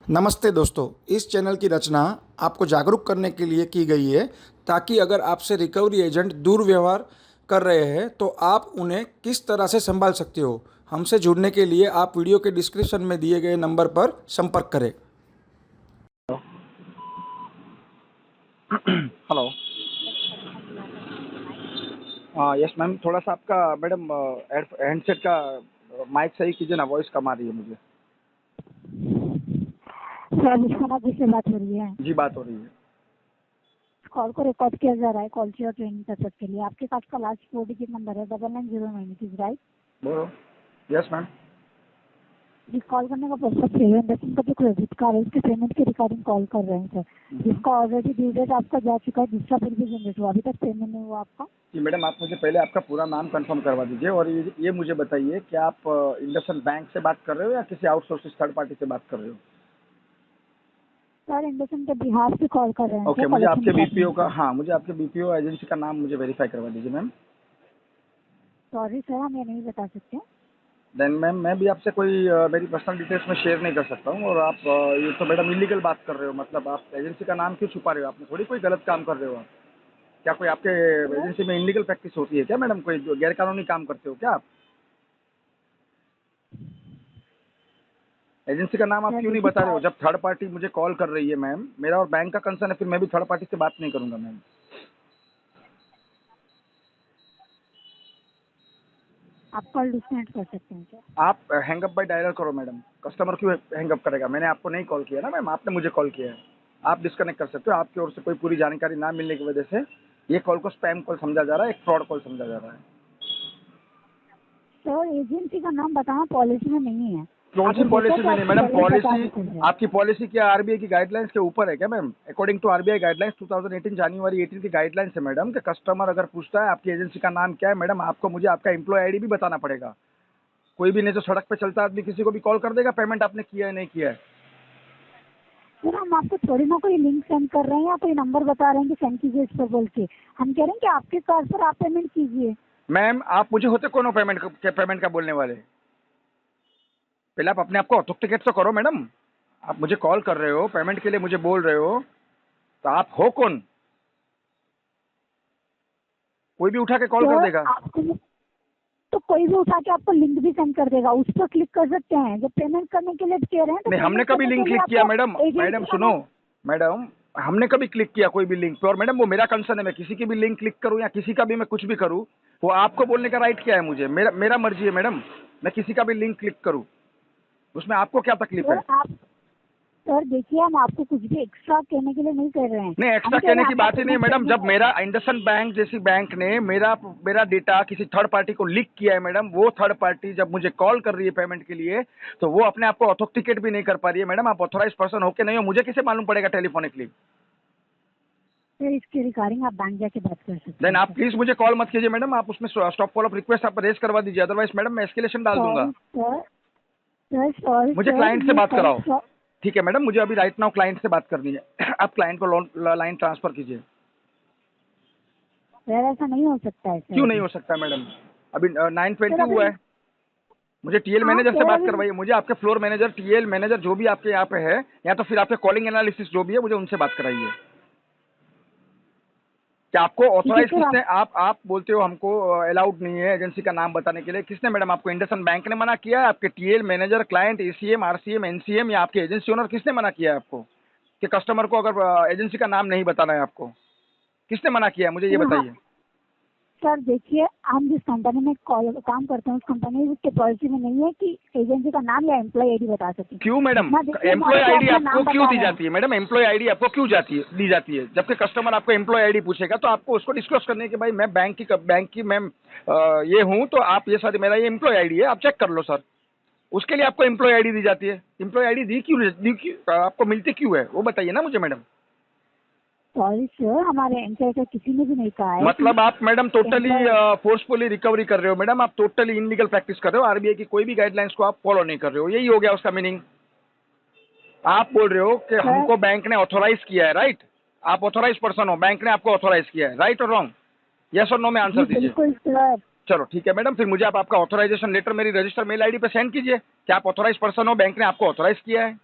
नमस्ते दोस्तों, इस चैनल की रचना आपको जागरूक करने के लिए की गई है ताकि अगर आपसे रिकवरी एजेंट दुर्व्यवहार कर रहे हैं तो आप उन्हें किस तरह से संभाल सकते हो। हमसे जुड़ने के लिए आप वीडियो के डिस्क्रिप्शन में दिए गए नंबर पर संपर्क करें। हेलो। यस मैम, थोड़ा सा आपका मैडम हैंडसेट का माइक सही कीजिए ना, वॉइस कम आ रही है मुझे। सर विश्वनाथ जी से बात हो रही है। जी, बात हो रही है। कॉल को रिकॉर्ड किया जा रहा है कॉल और ट्रेनिंग पर्पज के लिए। आपके पास का लास्ट 4 डिजिट नंबर है 9909, इट इज राइट? बोलो। Yes ma'am. जिस कॉल करने का पर्पज है इंडस्ट्री का जो क्रेडिट कार्ड है उसके पेमेंट के रिगार्डिंग कॉल कर रहे हैं सर। जिसका ऑलरेडी ड्यू डेट आपका जा चुका है, दूसरा बिल भी जनरेट हुआ, अभी तक पेमेंट नहीं हुआ आपका। जी मैडम, आप मुझे पहले आपका पूरा नाम कंफर्म करवा दीजिए और ये मुझे बताइए कि आप इंडसइंड बैंक से बात कर रहे हो या किसी आउटसोर्सिंग थर्ड पार्टी से बात कर रहे हो? सर इंडस्ट्री के बिहार से कॉल कर रहे हैं ओके, सर, मुझे कलेक्शन आपके बीपीओ डिपार्टमेंट का, से। हाँ, मुझे आपके बीपीओ एजेंसी का नाम मुझे वेरीफाई करवा दीजिए मैम। सॉरी सर, हम ये नहीं बता सकते। देन मैम, मैं भी आपसे कोई मेरी पर्सनल डिटेल्स में शेयर नहीं कर सकता हूँ। और आप ये तो मैडम इलीगल बात कर रहे हो। मतलब आप एजेंसी का नाम क्यों छुपा रहे हो? आपने थोड़ी कोई गलत काम कर रहे हो आप। क्या कोई आपके सर एजेंसी में इलीगल प्रैक्टिस होती है क्या मैडम? कोई जो गैरकानूनी काम करते हो क्या आप? एजेंसी का नाम आप सर क्यों नहीं देखिए बता रहे हो? जब थर्ड पार्टी मुझे कॉल कर रही है मैम, मेरा और बैंक का कंसर्न है, फिर मैं भी थर्ड पार्टी से बात नहीं करूंगा मैम। आप कॉल डिस्कनेक्ट कर सकते हैं सर। आप हैंगअप बाय डायलर करो मैडम। कस्टमर क्यों हैंगअप करेगा? मैंने आपको नहीं कॉल किया ना मैम, आपने मुझे कॉल किया है। आप डिस्कनेक्ट कर सकते हो। आपकी ओर से कोई पूरी जानकारी ना मिलने की वजह से ये कॉल को स्पैम कॉल समझा जा रहा है, एक फ्रॉड कॉल समझा जा रहा है। सर एजेंसी का नाम बताना पॉलिसी में नहीं है। कौन सी अगर होता पॉलिसी तो में नहीं आपको मैडम? पहले ही बता पॉलिसी, देते हैं। आपकी पॉलिसी क्या आरबीआई की गाइडलाइंस के ऊपर है क्या ma'am? According to RBI guidelines 2018 जनवरी 18 की गाइडलाइंस है मैडम कि कस्टमर अगर पूछता है आपकी एजेंसी का नाम क्या है, मैडम आपको मुझे आपका एम्प्लॉय आईडी भी बताना पड़ेगा। कोई भी नहीं तो सड़क पे चलता आदमी किसी को भी कॉल कर देगा पेमेंट आपने किया है नहीं किया है। सर हम आपको थोड़ी ना कोई लिंक सेंड कर रहे हैं या कोई नंबर बता रहे हैं कि सेंड कीजिए इस पर बोल के। हम कह रहे हैं कि आपके कार्ड पर आप पेमेंट कीजिए। मैम आप मुझे होते कौन हो पेमेंट का बोलने वाले? पहले आप अपने आप को ऑथेंटिकेट तो करो मैडम। आप मुझे कॉल कर रहे हो, पेमेंट के लिए मुझे बोल रहे हो, तो आप हो कौन? कोई भी उठा के कॉल कर सर देगा। आपको तो कोई भी उठा के आपको लिंक भी सेंड कर देगा, उस पर क्लिक कर सकते हैं। जब पेमेंट करने के लिए कह रहे हैं तो नहीं, हमने पेमेंट कभी करने के लिंक लिए क्लिक किया मैडम? आपको मैडम एजेंसी का सुनो, नाम। मैडम हमने कभी क्लिक किया कोई भी लिंक पे? और मैडम वो मेरा कंसर्न है, मैं किसी की भी लिंक क्लिक करूं या किसी का भी मैं कुछ भी करूं, वो आपको बोलने का राइट क्या है? मुझे मेरा मेरा मर्जी है मैडम, मैं किसी का भी लिंक क्लिक करूं, उसमें आपको क्या तकलीफ सर है? आप सर देखिए, हम आपको कुछ भी एक्स्ट्रा कहने के लिए नहीं कह रहे हैं। नहीं, एक्स्ट्रा हम कह रहे कहने हैं की आपका बात ही नहीं पेमेंट मैडम। करने जब का। मेरा इंडसइंड बैंक जैसी बैंक ने मेरा मेरा डेटा किसी थर्ड पार्टी को लीक किया है मैडम, वो थर्ड पार्टी जब मुझे कॉल कर रही है पेमेंट के लिए, तो वो अपने आप को ऑथेंटिकेट भी नहीं कर पा रही है मैडम। आप ऑथोराइज पर्सन हो के नहीं हो, मुझे कैसे मालूम पड़ेगा टेलीफोनिकली? सर इसके रिगार्डिंग आप बैंक जाके बात कर सकते देन हैं आप सर। प्लीज मुझे कॉल मत कीजिए मैडम। आप उसमें स्टॉप फॉलोअप रिक्वेस्ट आप रेज करवा दीजिए, अदरवाइज मैडम मैं एस्केलेशन डाल दूंगा। Sorry sir. सर सॉरी मुझे सर, क्लाइंट से ये बात कॉल कराओ। ठीक है मैडम, मुझे अभी राइट नाउ क्लाइंट से बात करनी है। आप क्लाइंट को लाइन ट्रांसफर कीजिए। सर ऐसा नहीं हो सकता है सर क्यों नहीं अभी। हो सकता मैडम? अभी सर 9:20 अभी हुआ है। मुझे टीएल हाँ मैनेजर से सर बात अभी करवाइए। मुझे आपके फ्लोर मैनेजर, टीएल मैनेजर जो भी आपके यहाँ पे है, या तो फिर आपके कॉलिंग एनालिसिस जो भी है, मुझे उनसे बात कराइए। क्या आपको ठीक है ऑथोराइज सर। किसने? आप आप बोलते हो हमको अलाउड नहीं है एजेंसी का नाम बताने के लिए। किसने मैडम आपको? इंडसइंड बैंक ने मना किया है? आपके TL manager, client, ACM, RCM, NCM या आपके एजेंसी ओनर, किसने मना किया है आपको कि कस्टमर को अगर एजेंसी का नाम नहीं बताना है आपको? किसने मना किया है मुझे ये सर हाँ बताइए। सर देखिए, हम जिस कंपनी में काम करते हैं उस कंपनी के पॉलिसी में नहीं है कि एजेंसी का नाम या एम्प्लॉय आईडी बता सकें। क्यों मैडम? जितना देखिए हम एम्प्लॉय आपको आईडी अपना आपको नाम क्यों बता दी रहे हैं। जाती है मैडम? एम्प्लॉय आईडी आपको क्यों दी जाती है? जबकि कस्टमर आपको एम्प्लॉय आईडी पूछेगा तो आपको उसको डिस्क्लोज करने के, भाई मैं बैंक की मैम ये हूँ, तो आप ये सर मेरा ये एम्प्लॉय आईडी है, आप चेक कर लो सर। उसके लिए आपको एम्प्लॉय आईडी दी जाती है। एम्प्लॉय आईडी दी क्यों आपको मिलती क्यों है, वो बताइए ना मुझे मैडम। सॉरी सर, हमारे एम्प्लॉय का किसी ने भी नहीं कहा है कि मतलब आप madam totally employ. Forcefully recovery कर रहे हो मैडम। आप टोटली इनलीगल प्रैक्टिस कर रहे हो। आरबीआई की कोई भी गाइडलाइंस को आप फॉलो नहीं कर रहे हो, यही हो गया उसका मीनिंग। आप बोल रहे हो कि सर हमको बैंक ने ऑथोराइज किया है, राइट? आप ऑथोराइज पर्सन हो, बैंक ने आपको ऑथोराइज किया है, राइट और रॉन्ग? यस और नो में जी आंसर दीजिए। बिल्कुल सर। चलो ठीक है मैडम, फिर मुझे आप आपका ऑथोराइजेशन लेटर मेरी रजिस्टर मेल आईडी पे सेंड कीजिए कि आप ऑथोराइज पर्सन हो, बैंक ने आपको ऑथोराइज किया है।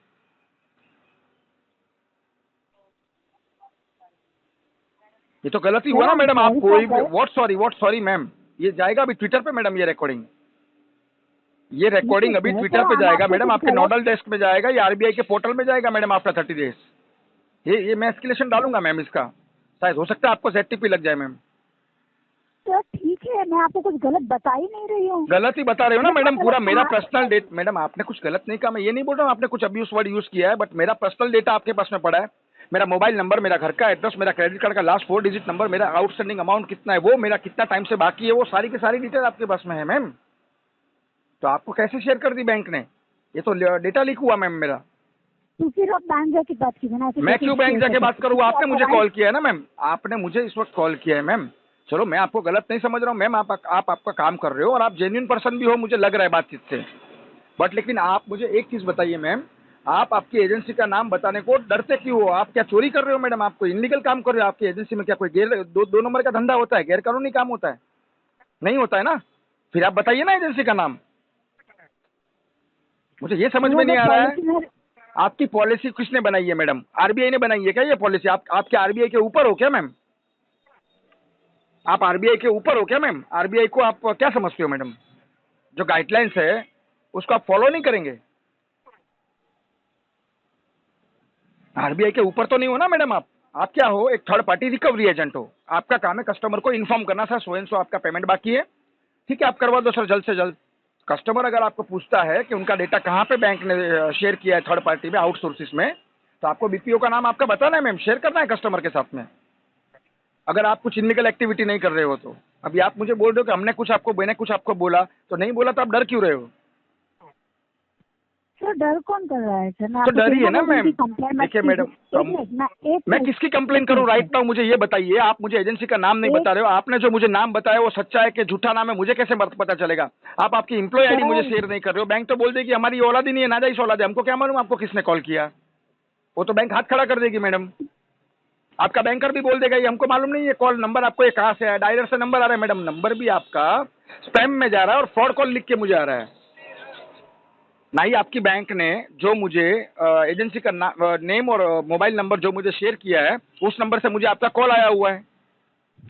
ये तो गलत ही हुआ ना मैडम, मैडम। आप sorry कोई for भी व्हाट सॉरी मैम, ये जाएगा अभी ट्विटर पे मैडम, ये रिकॉर्डिंग ठीक है अभी सर, ट्विटर तो पे हम जाएगा आपको मैडम, कुछ आपके गलत नोडल डेस्क में जाएगा या आरबीआई के पोर्टल में जाएगा मैडम आफ्टर 30 डेज। ये मैं एस्केलेशन डालूंगा मैम इसका, शायद हो सकता है आपको ZTP लग जाए मैम। सर, ठीक है, मैं आपको कुछ गलत बता ही नहीं रही हूँ। गलत ही बता रहे हो ना मैं मैडम, गलत पूरा मेरा कहाँ पर्सनल डेटा। मैडम आपने कुछ गलत नहीं कहा, मैं ये नहीं बोल रहा हूँ आपने कुछ अब्यूज वर्ड यूज किया है, बट मेरा पर्सनल डेटा आपके पास में पड़ा है। मेरा मोबाइल नंबर, मेरा घर का एड्रेस, मेरा क्रेडिट कार्ड का लास्ट 4 डिजिट नंबर, मेरा आउटस्टैंडिंग अमाउंट कितना है वो, मेरा कितना टाइम से बाकी है वो, सारी की सारी डिटेल आपके पास में है मैम। तो आपको कैसे शेयर कर दी बैंक ने? ये तो डेटा लीक हुआ मैम मेरा। तो फिर आप बैंक जाके बात कीजिए ना, ऐसे मैं कैसे क्यों बैंक शेयर जाके कर बात सकते करूँ? हैं? आपने मुझे आपका कॉल किया है ना मैम, आपने मुझे इस वक्त कॉल किया है मैम। चलो मैं आपको गलत नहीं समझ रहा हूँ मैम, आप आपका काम कर रहे हो और आप जेन्युइन पर्सन भी हो, मुझे लग रहा है बातचीत से। बट लेकिन आप मुझे एक चीज बताइए मैम, आप आपकी एजेंसी का नाम बताने को डरते क्यों हो? आप क्या चोरी कर रहे हो मैडम? आप कोई इनलीगल काम कर रहे हो? आपकी एजेंसी में क्या कोई दो नंबर का धंधा होता है? गैर कानूनी काम होता है? नहीं होता है ना? फिर आप बताइए ना एजेंसी का नाम। मुझे ये समझ में नहीं आ रहा है, आपकी पॉलिसी किसने बनाई है मैडम? आरबीआई ने बनाई है क्या ये पॉलिसी? आप क्या आरबीआई के ऊपर हो क्या मैम? आप आरबीआई के ऊपर हो क्या मैम? आरबीआई को आप क्या समझते हो मैडम? जो गाइडलाइंस है उसको आप फॉलो नहीं करेंगे? आरबीआई के ऊपर तो नहीं हो ना मैडम आप क्या हो? एक थर्ड पार्टी रिकवरी एजेंट हो। आपका काम है कस्टमर को इन्फॉर्म करना, सर सो एंड सो आपका पेमेंट बाकी है, ठीक है आप करवा दो सर जल्द से जल्द। कस्टमर अगर आपको पूछता है कि उनका डेटा कहाँ पे बैंक ने शेयर किया है थर्ड पार्टी में, आउटसोर्सिस में, तो आपको बीपीओ का नाम आपका बताना है मैम, शेयर करना है कस्टमर के साथ में, अगर आप कुछ इनलीगल एक्टिविटी नहीं कर रहे हो तो। अभी आप मुझे बोल रहे हो कि मैंने कुछ आपको बोला, तो नहीं बोला तो आप डर क्यों रहे हो? सर, डर कौन कर रहा है सर? मैं तो आपको डर ही है ना मैम। कंप्लेन मत देखिए मैडम, कीजिए। एक मिनट, मैं किसकी कंप्लेन करूं राइट नाउ? मुझे ये बताइए, आप मुझे एजेंसी का नाम नहीं बता रहे हो। आपने जो मुझे नाम बताया वो सच्चा है कि झूठा नाम है, मुझे कैसे पता चलेगा? आप आपकी एम्प्लॉय आईडी मुझे शेयर नहीं कर रहे हो। बैंक तो बोल देगी हमारी औलाद ही नहीं है, नाजायज औलाद है, हमको क्या मालूम आपको किसने कॉल किया? वो तो बैंक हाथ खड़ा कर देगी मैडम। आपका बैंकर भी बोल देगा ये हमको मालूम नहीं है कॉल नंबर आपको ये कहाँ से है, डायलर से नंबर आ रहा है मैडम, नंबर भी आपका स्पैम में जा रहा है और फ्रॉड कॉल लिख के मुझे आ रहा है। ना ही आपकी बैंक ने जो मुझे एजेंसी का नेम और मोबाइल नंबर जो मुझे शेयर किया है, उस नंबर से मुझे आपका कॉल आया हुआ है।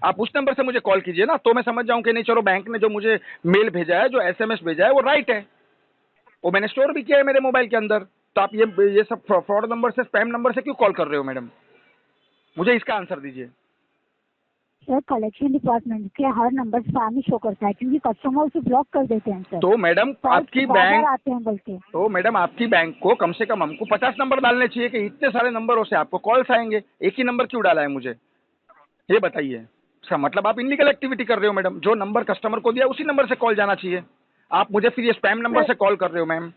आप उस नंबर से मुझे कॉल कीजिए ना, तो मैं समझ जाऊं कि नहीं चलो बैंक ने जो मुझे मेल भेजा है, जो एसएमएस भेजा है वो राइट है, वो मैंने स्टोर भी किया है मेरे मोबाइल के अंदर। तो आप ये सब फ्रॉड नंबर से, स्पैम नंबर से क्यों कॉल कर रहे हो मैडम? मुझे इसका आंसर दीजिए। सर, कलेक्शन डिपार्टमेंट के हर नंबर स्पैम ही शो करता है, क्योंकि कस्टमर उसे ब्लॉक कर देते हैं सर। तो मैडम आपकी बैंक, आते हैं बल्कि। तो मैडम आपकी बैंक को कम से कम हमको 50 नंबर डालने चाहिए कि इतने सारे नंबरों से आपको कॉल्स आएंगे, एक ही नंबर क्यों डाला है मुझे? ये बताइए। इसका मतलब आप इनलीगल एक्टिविटी कर रहे हो मैडम। जो नंबर कस्टमर को दिया उसी नंबर से कॉल जाना चाहिए, आप मुझे फिर ये स्पैम नंबर से कॉल कर रहे हो मैम।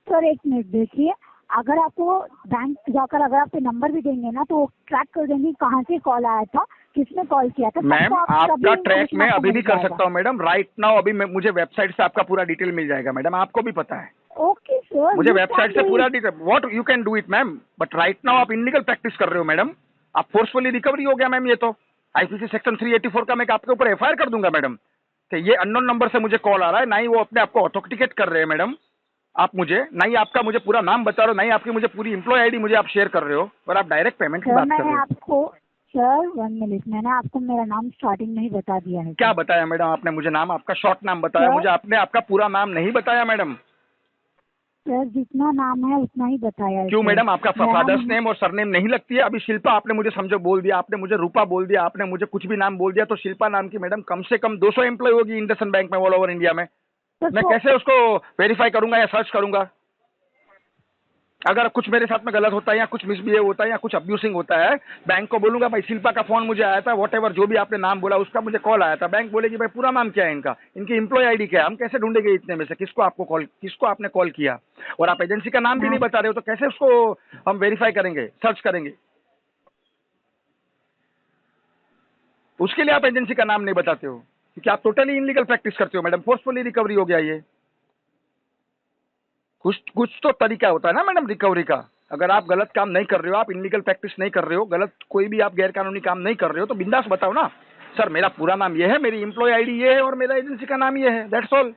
सर, एक मिनट देखिए, अगर आपको बैंक जाकर अगर आप नंबर भी देंगे ना, तो वो ट्रैक कर देंगे कहाँ से कॉल आया था, किसने कॉल किया था। मैम आपका ट्रैक मैं अभी भी कर जाएगा। सकता हूँ मैडम, राइट नाउ अभी मुझे वेबसाइट से आपका पूरा डिटेल मिल जाएगा मैडम, आपको भी पता है। ओके सर, मुझे वेबसाइट से पूरा detail, what you can do it ma'am, but right now आप इनलीगल प्रैक्टिस कर रहे हो मैडम। आप फोर्सफुली रिकवरी हो गया मैम, ये तो आईपीसी सेक्शन 384 का मैं आपके ऊपर एफआईआर कर दूंगा मैडम कि ये अननोन नंबर से मुझे कॉल आ रहा है, ना ही वो अपने आपको ऑथेंटिकेट कर रहे हैं मैडम। आप मुझे ना ही आपका मुझे पूरा नाम बता रहे हो, ना ही आपकी मुझे पूरी एम्प्लॉय आईडी मुझे आप शेयर कर रहे हो, और आप डायरेक्ट पेमेंट की बात कर रहे हो। सर 1 मिनट, मैंने आपको मेरा नाम स्टार्टिंग में ही बता दिया है। क्या बताया मैडम आपने मुझे? नाम आपका शॉर्ट नाम बताया सर, मुझे, आपने आपका पूरा नाम नहीं बताया मैडम। सर, जितना नाम है उतना ही बताया है। क्यों सर, मैडम आपका मेरा फादर्स नेम और सरनेम नहीं लगती है? अभी शिल्पा आपने मुझे समझो बोल दिया, आपने मुझे रूपा बोल दिया, आपने मुझे कुछ भी नाम बोल दिया, तो शिल्पा नाम की मैडम कम से कम 200 एम्प्लॉय होगी इंडसइंड बैंक में ऑल ओवर इंडिया में। मैं कैसे उसको वेरीफाई करूंगा या सर्च करूंगा? अगर कुछ मेरे साथ में गलत होता है या कुछ मिसबिहेव होता है या कुछ अब्यूसिंग होता है, बैंक को बोलूंगा भाई शिल्पा का फोन मुझे आया था, वॉटेवर जो भी आपने नाम बोला उसका मुझे कॉल आया था। बैंक बोलेगी भाई पूरा नाम क्या है इनका, इनकी एम्प्लॉय आईडी क्या है, हम कैसे ढूंढेंगे इतने में से किसको आपने कॉल किया? और आप एजेंसी का नाम भी नहीं बता रहे हो, तो कैसे उसको हम वेरीफाई करेंगे, सर्च करेंगे? उसके लिए आप एजेंसी का नाम नहीं बताते हो, क्योंकि आप टोटली इनलीगल प्रैक्टिस करते हो मैडम। फोर्सफुली रिकवरी हो गया ये। कुछ तो तरीका होता है ना मैडम रिकवरी का। अगर आप गलत काम नहीं कर रहे हो, आप इनलीगल प्रैक्टिस नहीं कर रहे हो, गलत कोई भी आप गैर कानूनी काम नहीं कर रहे हो, तो बिंदास बताओ ना, सर मेरा पूरा नाम ये है, मेरी एम्प्लॉय आईडी ये है और मेरा एजेंसी का नाम ये है, दैट्स ऑल।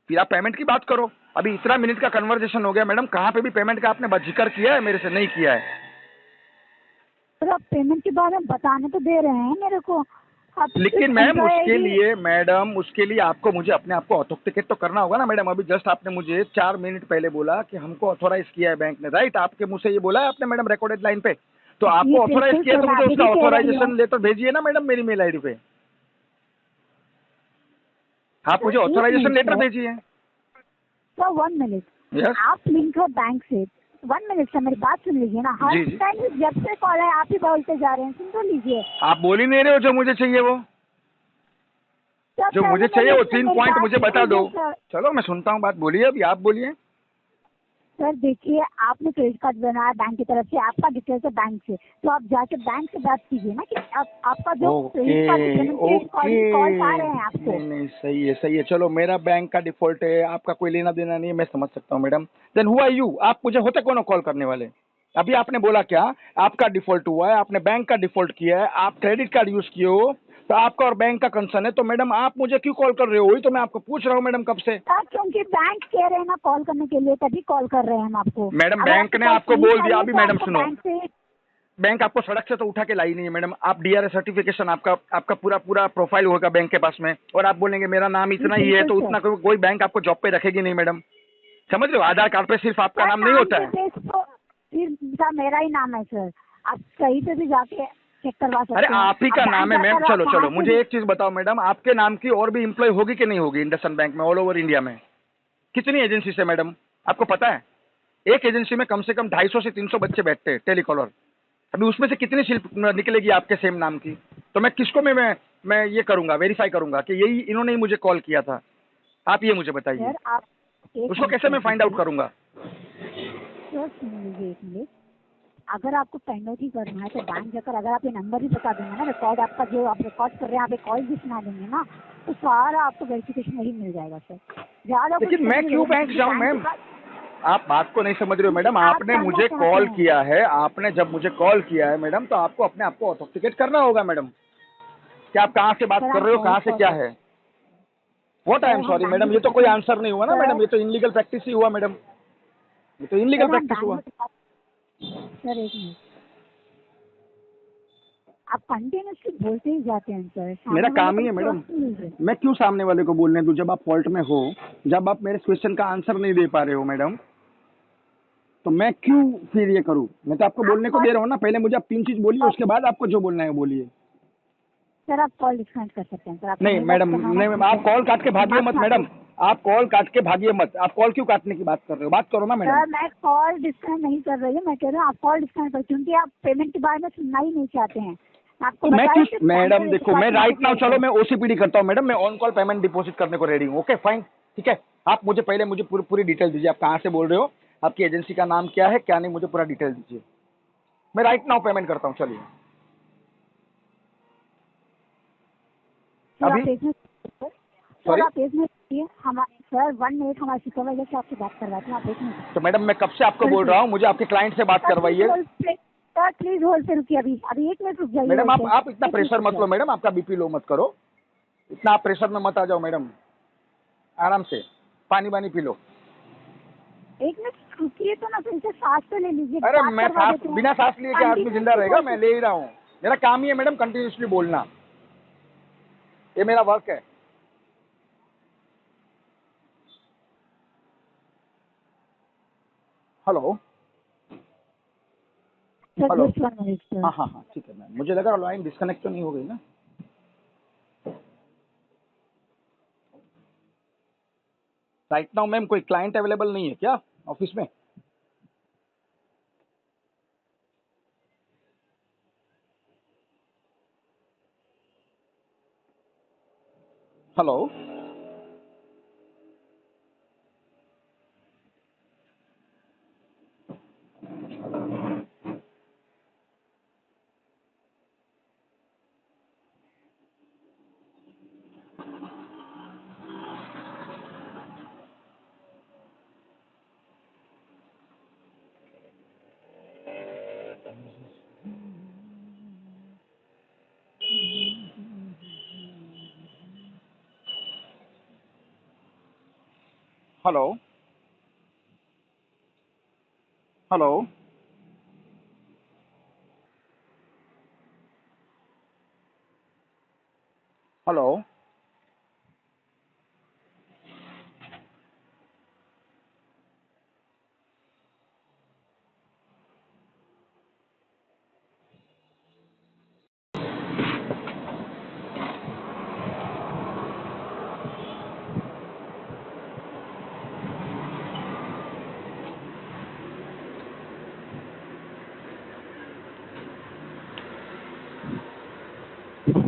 फिर आप पेमेंट की बात करो। अभी इतना मिनट का कन्वर्सेशन हो गया मैडम, कहाँ पे भी पेमेंट का आपने जिक्र किया है मेरे से? नहीं किया है। सर आप पेमेंट के बारे में बताने तो दे रहे हैं मेरे को, आप लेकिन मैम employee उसके ID लिए मैडम उसके लिए आपको मुझे अपने आप को ऑथेंटिकेट तो करना होगा ना मैडम। अभी जस्ट आपने मुझे 4 मिनट पहले बोला कि हमको ऑथोराइज किया है बैंक ने, राइट? आपके मुंह से ये बोला है आपने मैडम रिकॉर्डेड लाइन पे। तो जी आपको ऑथोराइज बिल्कुल किया है सर, तो मैं मुझे अभी उसका भी कह रही हूँ। ऑथोराइजेशन लेटर भेजिए ना मैडम मेरी मेल आईडी पे। आप मुझे सर एक ऑथोराइजेशन मिनट लेटर सर, भेजिए। सर 1 मिनट, यस आप लिंक हो बैंक से। 1 मिनट सर, मेरी बात सुन लीजिए ना। हर जी जी। टाइम जब से कॉल है आप ही बोलते जा रहे हैं, सुन तो लीजिए। आप बोल ही नहीं रहे हो जो मुझे चाहिए वो। सर जो पहले मुझे चाहिए वो मेरी 3 पॉइंट बात मुझे बता दो। सुनिए सर। चलो मैं सुनता हूँ बात, बोलिए अभी आप बोलिए। सर देखिए, आपने क्रेडिट कार्ड बनाया बैंक की तरफ से, आपका डिटेल्स है बैंक से, तो आप जाके बैंक से बात कीजिए ना कि आपका जो ओके क्रेडिट कार्ड पेमेंट के कॉल आ रहे हैं आपको। नहीं नहीं सही है सही है। चलो मेरा बैंक का डिफॉल्ट है, आपका कोई लेना देना नहीं है, मैं समझ सकता हूँ madam. Then who are you? आप मुझे होते कौन हो कॉल करने वाले? अभी आपने बोला क्या? आपका डिफॉल्ट हुआ है, आपने बैंक का डिफॉल्ट किया है, आप क्रेडिट कार्ड यूज किए हो, तो आपका और बैंक का कंसर्न है। तो मैडम आप मुझे क्यों कॉल कर रहे हो? वही तो मैं आपको पूछ रहा हूँ मैडम कब से। सर क्योंकि बैंक कह रहे हैं ना कॉल करने के लिए, तभी कॉल कर रहे हैं हम आपको। मैडम अगर बैंक आपको ने कॉल आपको नहीं बोल दिया, चाहिए अभी तो मैडम आपको सुनो, बैंक से। बैंक आपको सड़क से तो उठा के लाई नहीं है मैडम। आप डीआरए सर्टिफिकेशन आपका आपका पूरा पूरा प्रोफाइल होगा बैंक के पास में, और आप बोलेंगे मेरा नाम जी इतना ही है, बिल्कुल तो सर। उतना कोई बैंक आपको जॉब पे रखेगी नहीं मैडम। समझ रहे हो? आधार कार्ड पे सिर्फ आपका सर नाम नहीं नाम होता के है। बेस तो फिर सर मेरा ही नाम है सर, आप कहीं पे भी जाके चेक करवा अरे सकते हैं। आप ही आप का बैंक नाम है मैम। जाकर आप चलो वहाँ चलो से मुझे भी। एक चीज बताओ मैडम, आपके नाम की और भी एम्प्लॉय होगी कि नहीं होगी इंडसइंड बैंक में ऑल ओवर इंडिया में? कितनी एजेंसी है मैडम, आपको पता है? एक एजेंसी में कम से कम 250 से 300 बच्चे बैठते हैं टेलीकॉलर। अभी उसमें से कितनी स्लिप निकलेगी आपके सेम नाम की? तो मैं किसको मैं ये करूंगा, वेरीफाई करूंगा कि यही इन्होंने ही मुझे कॉल किया था? आप ये मुझे बताइए, सर आप एक उसको मिनट कैसे सर मैं फाइंड आउट देखिए। करूंगा? सर सुन लीजिए एक मिनट। अगर आपको फाइंड आउट ही करना है तो बैंक जाकर अगर आप ये नंबर भी बता देंगे ना, रिकॉर्ड आपका जो आप रिकॉर्ड कर रहे हैं, आप एक कॉल भी सुना देंगे ना, तो सारा आपको वेरिफिकेशन वही मिल जाएगा सर। ज़्यादा कुछ लेकिन मैं करने की क्यों जरूरत नहीं, बैंक क्योंकि जाऊं बैंक के मैम? पास। आप बात को नहीं समझ रहे हो क्योंकि मैडम। आप आपने जानना मुझे चाहते कॉल हैं। किया है, आपने जब मुझे कॉल किया है मैडम, तो आपको अपने आप को ऑथेंटिकेट करना होगा मैडम कि आप कहाँ से बात सर कर हम रहे हो, कॉल कहाँ से क्या फॉर। है। व्हाट आई सर एम हम सॉरी बैंक मैडम, के ये तो कोई डिपार्टमेंट। आंसर नहीं हुआ ना सर मैडम, ये तो इनलीगल प्रैक्टिस ही हुआ मैडम, ये तो इनलीगल सर हम प्रैक्टिस बैंक हुआ। में सर एक मिनट, आप कंटिन्यूसली बोलते ही जाते हैं सर, मेरा सामने वाले काम को ही भी है थोड़ा मैडम। सा लीजिए। मैं क्यों सामने वाले को बोलने दूं जब आप फॉल्ट में हो, जब आप मेरे क्वेश्चन का आंसर नहीं दे पा रहे हो मैडम, तो मैं क्यों फिर ये करूं? मैं तो आपको आप बोलने को दे कॉल। रहा हूँ ना। पहले मुझे आप 3 चीज बोलिए, उसके बाद आपको जो बोलना है वो बोलिए। सर आप कॉल डिस्कनेक्ट कर सकते हैं सर, आपको नहीं नहीं बात मैडम, करना होना नहीं मैम, ठीक आप है। कॉल काट के भागिए आप मत काटिए। मैडम। आप कॉल काट के भागिए मत। आप कॉल क्यों काटने की बात कर रहे हो? बात करो ना मैडम। सर मैं कॉल डिस्कनेक्ट नहीं कर रही हूँ, मैं कह रही हूँ आप कॉल डिस्कनेक्ट कर, क्योंकि आप पेमेंट के बारे में सुनना ही नहीं चाहते हैं। मैं आपको तो मैं बता क्यों रही हूँ कि बैंक मैडम, का देखो मैं डिपार्टमेंट को राइट नाउ, कॉल चलो करो। मैं ओसीपीडी करता हूँ मैडम, मैं ऑन कॉल पेमेंट डिपॉजिट करने को रेडी हूँ। ओके फाइन, ठीक है। आप मुझे पहले मुझे पूरी पूरी डिटेल दीजिए, आप कहाँ से बोल रहे हो, आपकी एजेंसी का नाम क्या है क्या नहीं, मुझे पूरा डिटेल दीजिए। मैं राइट नाउ पेमेंट करता हूँ, चलिए सर अभी। आप एक मिनट। Sir sorry. आप एक मिनट रुकिए, सर 1 मिनट हमारे सुपरवाइजर से आपसे बात करवाते हैं, आप एक मिनट। तो मैडम मैं कब से आपको बोल बिल्कुल। रहा हूँ, मुझे आपके क्लाइंट से बात सर प्लीज करवाइए। होल्ड पे। सर प्लीज होल्ड पे रुकिए, अभी अभी 1 मिनट रुक जाइए मैडम होल्ड पे, आप इतना 1 मिनट प्रेशर रुक मत लो जाइए। मैडम, आपका बीपी लो मत करो। इतना आप प्रेशर में मत आ जाओ मैडम, आराम से पानी वानी पी लो। 1 मिनट रुकिए तो ना, फिर से सांस तो ले लीजिए, अरे बात मैं करवा सांस, देते हैं। बिना सांस लिए क्या आदमी जिंदा कंटिन्यूसली रहेगा? बोलते। मैं ले ही रहा हूँ, मेरा काम ही है मैडम कंटिन्यूसली बोलना, ये मेरा वर्क है। Hello. Sir hello. Just 1 minute sir. हाँ हाँ हाँ ठीक है मैम, मुझे लगा लाइन डिस्कनेक्ट तो नहीं हो गई ना। राइट नाउ मैम कोई क्लाइंट अवेलेबल नहीं है क्या ऑफिस में? Hello. Hello. Hello. Hello.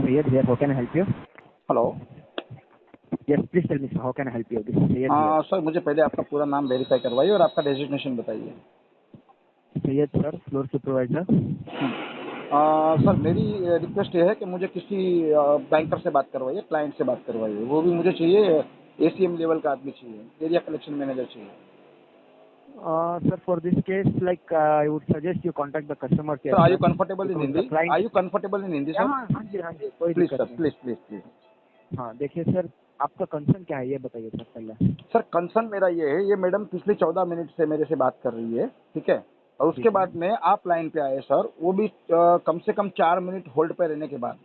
Syed here. How can I help you? Hello. Yes, please tell me, sir. How can I help you? This is Syed here. हाँ sir, मुझे पहले आपका पूरा नाम वेरीफाई करवाइए और आपका डेजिग्नेशन बताइए। Syed sir, floor supervisor. Sir मेरी रिक्वेस्ट ये है कि मुझे किसी बैंकर से बात करवाइए, क्लाइंट से बात करवाइए। वो भी मुझे चाहिए एसीएम लेवल का आदमी चाहिए, एरिया कलेक्शन मैनेजर चाहिए। Sir, for this case, like I would suggest you contact the customer care. Sir are you sir, comfortable in because हिंदी? the client- are you comfortable in Hindi sir? हाँ जी, कोई please दिक्कत sir, नहीं। Please please please. हाँ, देखिए sir, आपका concern क्या है ये बताइए सर पहले। सर कंसर्न मेरा ये है, ये मैडम पिछले 14 मिनट से मेरे से बात कर रही है, ठीक है, और उसके ठीक है। बाद में आप लाइन पे आए सर, वो भी कम से कम 4 मिनट होल्ड पे रहने के बाद,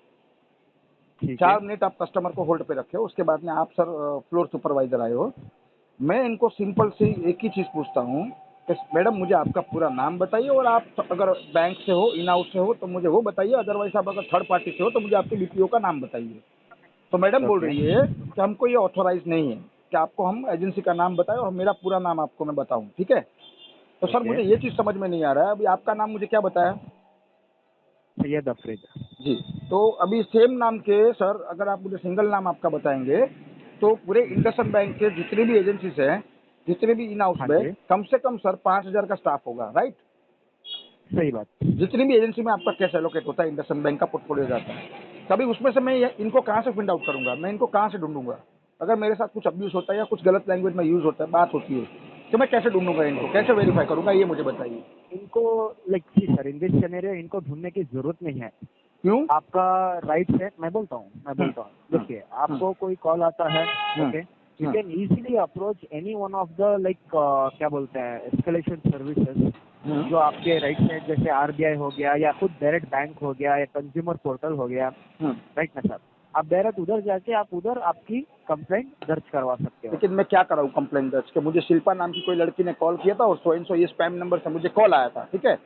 ठीक है। 4 मिनट आप कस्टमर को होल्ड पे रखे हो, उसके बाद में आप सर फ्लोर सुपरवाइजर आए हो। मैं इनको सिंपल सी एक ही चीज़ पूछता हूँ कि मैडम मुझे आपका पूरा नाम बताइए, और आप अगर बैंक से हो, इन हाउस से हो तो मुझे वो बताइए, अदरवाइज आप अगर थर्ड पार्टी से हो तो मुझे आपके बीपीओ का नाम बताइए। तो मैडम बोल Okay. रही है कि हमको ये ऑथोराइज नहीं है कि आपको हम एजेंसी का नाम बताएं और मेरा पूरा नाम आपको मैं बताऊं, ठीक है। तो सर Okay. मुझे ये चीज़ समझ में नहीं आ रहा है, अभी आपका नाम मुझे क्या बताया? सैयद अफरीद। जी। तो अभी सेम नाम के सर अगर आप मुझे सिंगल नाम आपका बताएंगे तो पूरे इंडसइंड बैंक के जितने भी एजेंसीज हैं, जितने भी इन हाउस हाँ में, जी। कम से कम सर 5,000 का स्टाफ होगा, राइट? सही बात। जितनी भी एजेंसी में आपका कैश एलोकेट होता है, इंडसइंड बैंक का पोर्टफोलियो जाता है, कभी उसमें से मैं इनको कहाँ से फाइंड आउट करूंगा, मैं इनको कहाँ से ढूंढूंगा? अगर मेरे साथ कुछ अब्यूज होता है या कुछ गलत लैंग्वेज में यूज होता है, बात होती है, तो मैं कैसे ढूंढूंगा इनको, कैसे वेरीफाई करूंगा, ये मुझे बताइए। इनको like see sir, in this scenario इनको ढूंढने की जरूरत नहीं है। क्यों? आपका राइट है, मैं बोलता हूँ। देखिए, आपको कोई कॉल आता है, okay, you can easily approach any one of the like क्या बोलते हैं एस्केलेशन सर्विसेज जो आपके राइट साइड, जैसे आरबीआई हो गया या खुद डायरेक्ट बैंक हो गया या कंज्यूमर पोर्टल हो गया, राइट ना सर। आप डायरेक्ट उधर जाके आप उधर आपकी कंप्लेंट दर्ज करवा सकते हो। लेकिन मैं क्या कराऊँ कंप्लेंट दर्ज? कि मुझे शिल्पा नाम की कोई लड़की ने कॉल किया था और सो एंड सो ये स्पैम नंबर से मुझे कॉल आया था, ठीक है,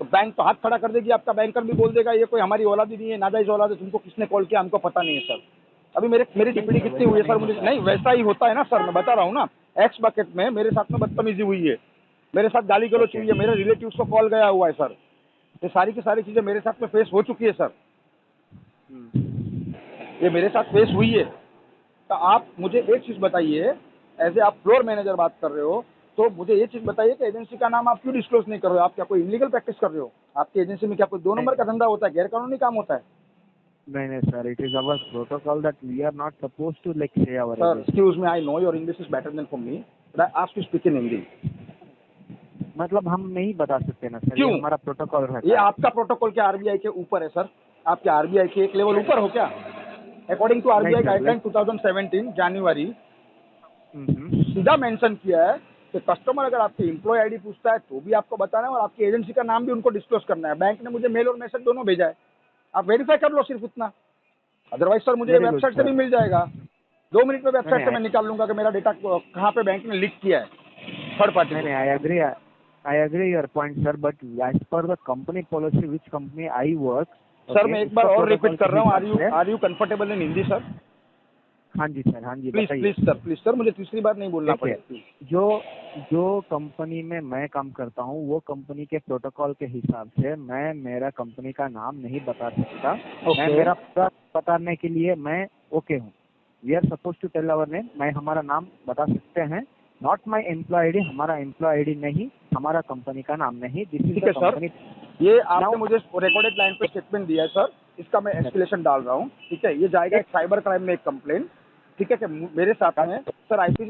तो बैंक तो हाथ खड़ा कर देगी, आपका बैंकर भी बोल देगा ये कोई हमारी औलाद ही नहीं है, नाजायज औलाद है, तुमको किसने कॉल किया हमको पता नहीं है सर। अभी मेरी टिप्पणी कितनी हुई है सर? मुझे नहीं, वैसा ही होता है ना सर, मैं बता रहा हूँ ना। एक्स बकेट में मेरे साथ में बदतमीजी हुई है, मेरे साथ गाली गलौज हुई है, मेरे रिलेटिव्स को कॉल गया हुआ है सर, ये सारी की सारी चीज़ें मेरे साथ में फेस हो चुकी है सर, ये मेरे साथ फेस हुई है। तो आप मुझे एक चीज़ बताइए, एज ए आप फ्लोर मैनेजर बात कर रहे हो, तो मुझे ये चीज़ बताइए कि एजेंसी का नाम आप क्यों डिस्क्लोज नहीं कर रहे हो? आप क्या कोई इलीगल प्रैक्टिस कर रहे हो? आपकी एजेंसी में क्या कोई 2 नंबर का धंधा होता है, गैर कानूनी काम होता है? नहीं sir, it is our protocol that we are not suppose to like say our. Sir excuse me, I know your English is better than for me, but I ask to speak in Hindi. मतलब हम नहीं बता सकते ना sir, क्यों? ये हमारा protocol रहता ये है। आपका प्रोटोकॉल क्या आरबीआई के ऊपर है सर? आप क्या आरबीआई के एक लेवल ऊपर हो क्या? अकॉर्डिंग टू आरबीआई नहीं सर, गाइडलाइन 2017 जनवरी सीधा मेंशन किया है कि कस्टमर अगर आपकी एम्प्लॉय आईडी पूछता है तो भी आपको बताना है और आपकी एजेंसी का नाम भी उनको डिस्क्लोज करना है। बैंक ने मुझे मेल और मैसेज दोनों भेजा है, आप वेरीफाई कर लो सिर्फ इतना। अदरवाइज सर मुझे Very good, वेबसाइट से sir. भी मिल जाएगा, 2 मिनट में वेबसाइट से नहीं, मैं निकाल लूंगा कि मेरा डेटा कहाँ पे बैंक ने लीक किया है थर्ड पार्टी नहीं को। I agree your point sir, but as per the company policy which company I work. Sir मैं एक बार और रिपीट कर रहा हूँ, are you comfortable in Hindi sir? हाँ जी सर, हाँ जी, प्लीज प्लीज सर, मुझे तीसरी बार नहीं बोलना पड़ेगा। जो कंपनी में मैं काम करता हूँ वो कंपनी के प्रोटोकॉल के हिसाब से मैं मेरा कंपनी का नाम नहीं बता सकता। मैं मेरा पूरा बताने के लिए मैं ओके हूँ। We are suppose to tell our name, मैं हमारा नाम बता सकते हैं, नॉट माई एम्प्लॉय आईडी, हमारा एम्प्लॉय आईडी नहीं, हमारा कंपनी का नाम नहीं। ठीक है सर, ये आपने मुझे रिकॉर्डेड लाइन पे स्टेटमेंट दिया है सर, इसका मैं एस्केलेशन डाल रहा हूँ, ठीक है, ये जाएगा एक साइबर क्राइम में एक कंप्लेन, ठीक है, कि मेरे साथ में सर आईपीसी